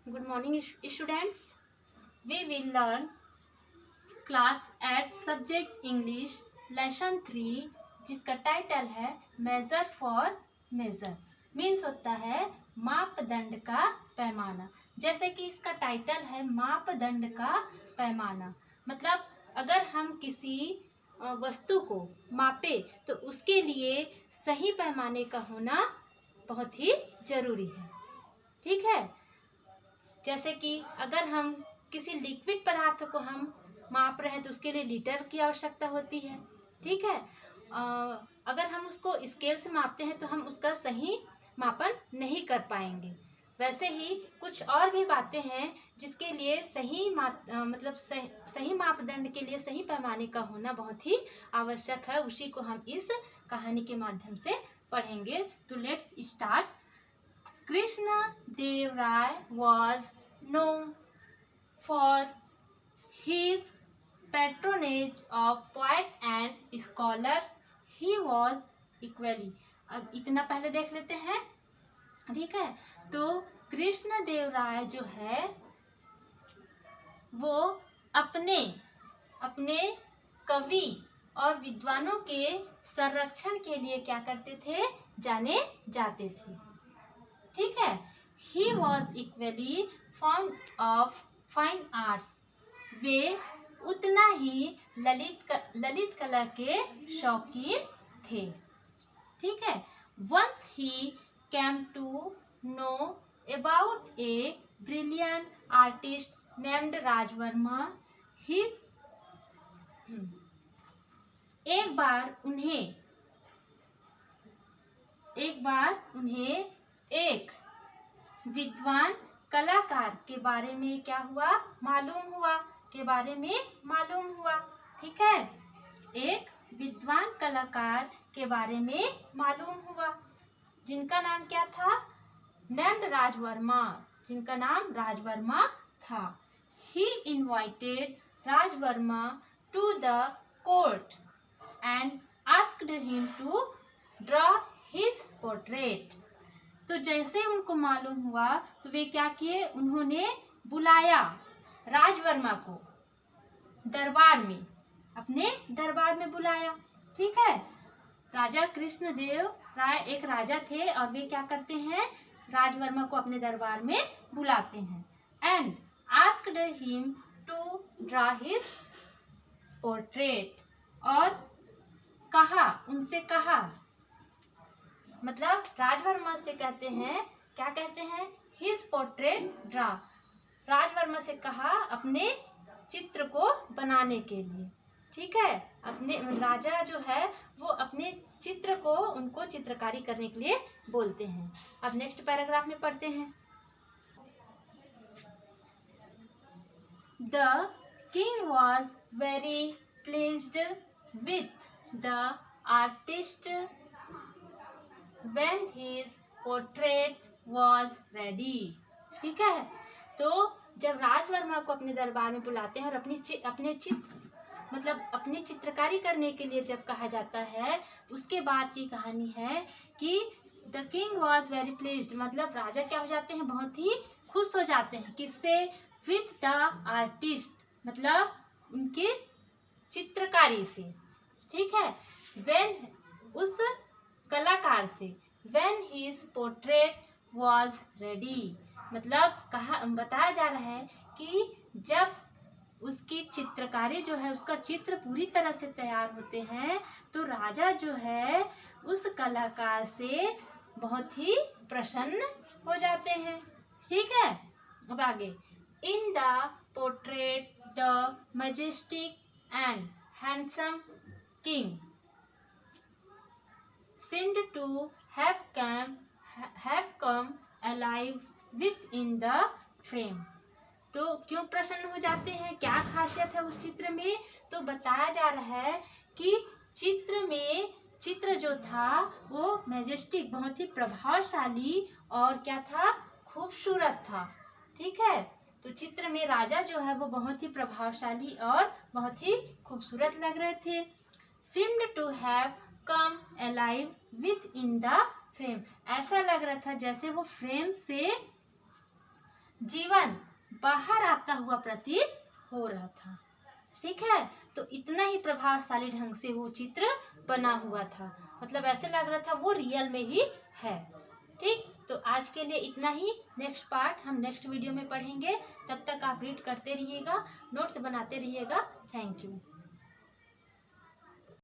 Good morning, students. We will learn class 8 subject English lesson 3 जिसका title है major for major. Means होता है मापदंड का पैमाना। जैसे कि इसका टाइटल है मापदंड का पैमाना, मतलब अगर हम किसी वस्तु को मापे तो उसके लिए सही पैमाने का होना बहुत ही जरूरी है। ठीक है, जैसे कि अगर हम किसी लिक्विड पदार्थ को हम माप रहे हैं तो उसके लिए लीटर की आवश्यकता होती है। ठीक है, अगर हम उसको स्केल से मापते हैं तो हम उसका सही मापन नहीं कर पाएंगे। वैसे ही कुछ और भी बातें हैं जिसके लिए सही मापदंड के लिए सही पैमाने का होना बहुत ही आवश्यक है। उसी को हम इस कहानी के माध्यम से पढ़ेंगे। तो let's start. Krishna Dev Rai was known for his patronage of poets and scholars. He was equally. अब इतना पहले देख लेते हैं। ठीक है, तो कृष्ण देव राय जो है वो अपने अपने कवि और विद्वानों के संरक्षण के लिए क्या करते थे, जाने जाते थे। ठीक है, he was equally fond of fine arts. वे उतना ही ललित कला के शौकीन थे। ठीक है, once he came to know about a brilliant artist named Rajvarma. His एक बार उन्हें एक विद्वान कलाकार के बारे में क्या हुआ, मालूम हुआ। ठीक है, एक विद्वान कलाकार के बारे में मालूम हुआ जिनका नाम क्या था, नेम्ड राजवर्मा, जिनका नाम राजवर्मा था। He invited Rajvarma to the court and asked him to draw his portrait. तो जैसे उनको मालूम हुआ तो वे क्या किए, उन्होंने बुलाया राजवर्मा को दरबार में, अपने दरबार में बुलाया। ठीक है, राजा कृष्णदेव राय एक राजा थे और वे क्या करते हैं, राजवर्मा को अपने दरबार में बुलाते हैं। And asked him to draw his portrait, और उनसे कहा, मतलब राजवर्मा से कहते हैं, क्या कहते हैं, हिज पोर्ट्रेट ड्रा। राजवर्मा से कहा अपने चित्र को बनाने के लिए। ठीक है, अपने राजा जो है वो अपने चित्र को उनको चित्रकारी करने के लिए बोलते हैं। अब नेक्स्ट पैराग्राफ में पढ़ते हैं। The king was very pledged with the artist when his portrait was ready। ठीक है, तो जब राजवर्मा को अपने दरबार में बुलाते हैं और अपनी चित्रकारी करने के लिए जब कहा जाता है, उसके बाद की कहानी है कि the king was very pleased, मतलब राजा क्या हो जाते हैं, बहुत ही खुश हो जाते हैं। किससे, विथ द आर्टिस्ट, मतलब उनके चित्रकारी से। ठीक है, when उस कलाकार से, when his portrait was ready, मतलब बताया जा रहा है कि जब उसकी चित्रकारी जो है, उसका चित्र पूरी तरह से तैयार होते हैं तो राजा जो है उस कलाकार से बहुत ही प्रसन्न हो जाते हैं। ठीक है, अब आगे। In the portrait the majestic and handsome king seemed to have come alive within the frame। तो क्यों प्रसन्न हो जाते हैं, क्या खासियत है उस चित्र में, तो बताया जा रहा है कि चित्र जो था वो मैजेस्टिक, बहुत ही प्रभावशाली और क्या था, खूबसूरत था। ठीक है, तो चित्र में राजा जो है वो बहुत ही प्रभावशाली और बहुत ही खूबसूरत लग रहे थे। seemed to have come alive with in the frame, ऐसा लग रहा था जैसे वो फ्रेम से जीवन बाहर आता हुआ प्रतीत हो रहा था। ठीक है, तो इतना ही प्रभावशाली ढंग से वो चित्र बना हुआ था, मतलब ऐसे लग रहा था वो रियल में ही है। ठीक, तो आज के लिए इतना ही। नेक्स्ट पार्ट हम नेक्स्ट वीडियो में पढ़ेंगे। तब तक आप रीड करते रहिएगा, नोट्स बनाते रहिएगा। Thank you.